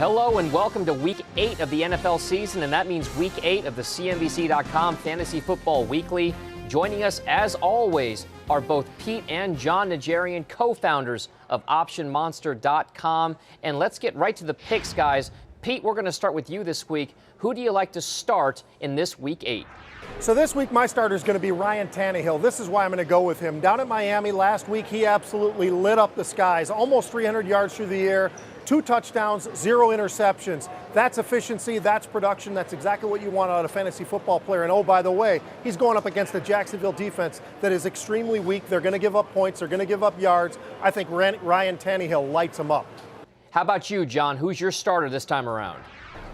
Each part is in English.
Hello and welcome to Week 8 of the NFL season, and that means Week 8 of the CNBC.com Fantasy Football Weekly. Joining us, as always, are both Pete and Jon Najarian, co-founders of OptionMonster.com. And let's get right to the picks, guys. Pete, we're going to start with you this week. Who do you like to start in this Week 8? So this week, my starter is going to be Ryan Tannehill. This is why I'm going to go with him. Down at Miami last week, he absolutely lit up the skies. Almost 300 yards through the air, 2 touchdowns, 0 interceptions. That's efficiency, that's production, that's exactly what you want out of a fantasy football player. And oh, by the way, he's going up against a Jacksonville defense that is extremely weak. They're going to give up points, they're going to give up yards. I think Ryan Tannehill lights them up. How about you, Jon? Who's your starter this time around?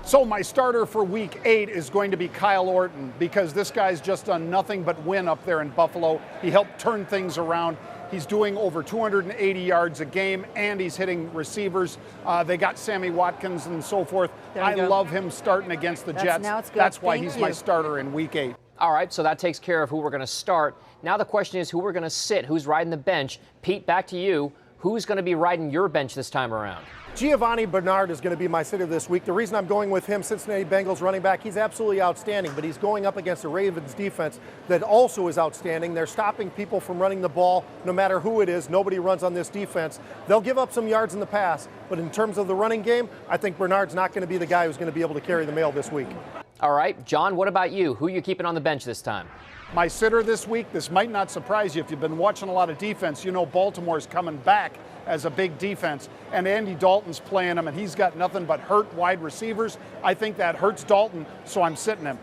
So my starter for Week 8 is going to be Kyle Orton, because this guy's just done nothing but win up there in Buffalo. He helped turn things around. He's doing over 280 yards a game, and he's hitting receivers. They got Sammy Watkins and so forth. I love him starting against the Jets. That's why he's my starter in Week 8. All right, so that takes care of who we're going to start. Now the question is who we're going to sit, who's riding the bench. Pete, back to you. Who's going to be riding your bench this time around? Giovani Bernard is going to be my sitter this week. The reason I'm going with him, Cincinnati Bengals running back, he's absolutely outstanding, but he's going up against the Ravens defense that also is outstanding. They're stopping people from running the ball no matter who it is. Nobody runs on this defense. They'll give up some yards in the pass, but in terms of the running game, I think Bernard's not going to be the guy who's going to be able to carry the mail this week. All right, Jon, what about you? Who are you keeping on the bench this time? My sitter this week, this might not surprise you if you've been watching a lot of defense. You know Baltimore's coming back as a big defense, and Andy Dalton's playing him, and he's got nothing but hurt wide receivers. I think that hurts Dalton, so I'm sitting him.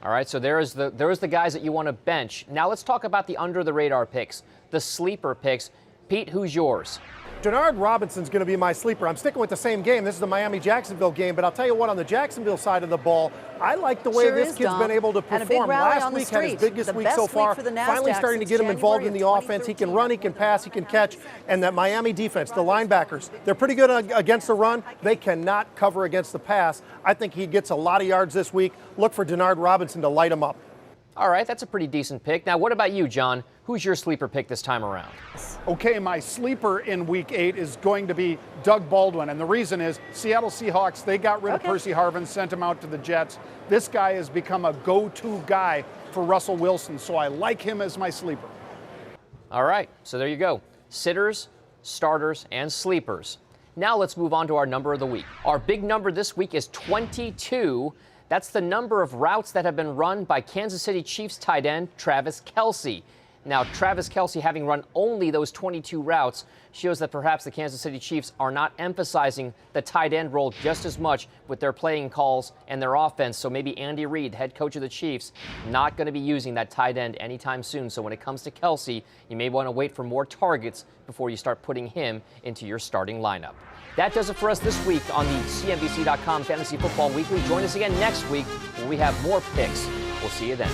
All right, so there is the guys that you want to bench. Now let's talk about the under-the-radar picks, the sleeper picks. Pete, who's yours? Denard Robinson's going to be my sleeper. I'm sticking with the same game. This is the Miami-Jacksonville game, but I'll tell you what, on the Jacksonville side of the ball, I like the way this kid's been able to perform. Last week had his biggest week so far. Finally starting to get him involved in the offense. He can run, he can pass, he can catch. And that Miami defense, the linebackers, they're pretty good against the run. They cannot cover against the pass. I think he gets a lot of yards this week. Look for Denard Robinson to light him up. All right, that's a pretty decent pick. Now, what about you, Jon? Who's your sleeper pick this time around? Okay, my sleeper in Week 8 is going to be Doug Baldwin, and the reason is Seattle Seahawks, they got rid of Percy Harvin, sent him out to the Jets. This guy has become a go-to guy for Russell Wilson, so I like him as my sleeper. All right, so there you go. Sitters, starters, and sleepers. Now let's move on to our number of the week. Our big number this week is 22. That's the number of routes that have been run by Kansas City Chiefs tight end Travis Kelce. Now, Travis Kelce, having run only those 22 routes, shows that perhaps the Kansas City Chiefs are not emphasizing the tight end role just as much with their playing calls and their offense. So maybe Andy Reid, head coach of the Chiefs, not going to be using that tight end anytime soon. So when it comes to Kelce, you may want to wait for more targets before you start putting him into your starting lineup. That does it for us this week on the CNBC.com Fantasy Football Weekly. Join us again next week where we have more picks. We'll see you then.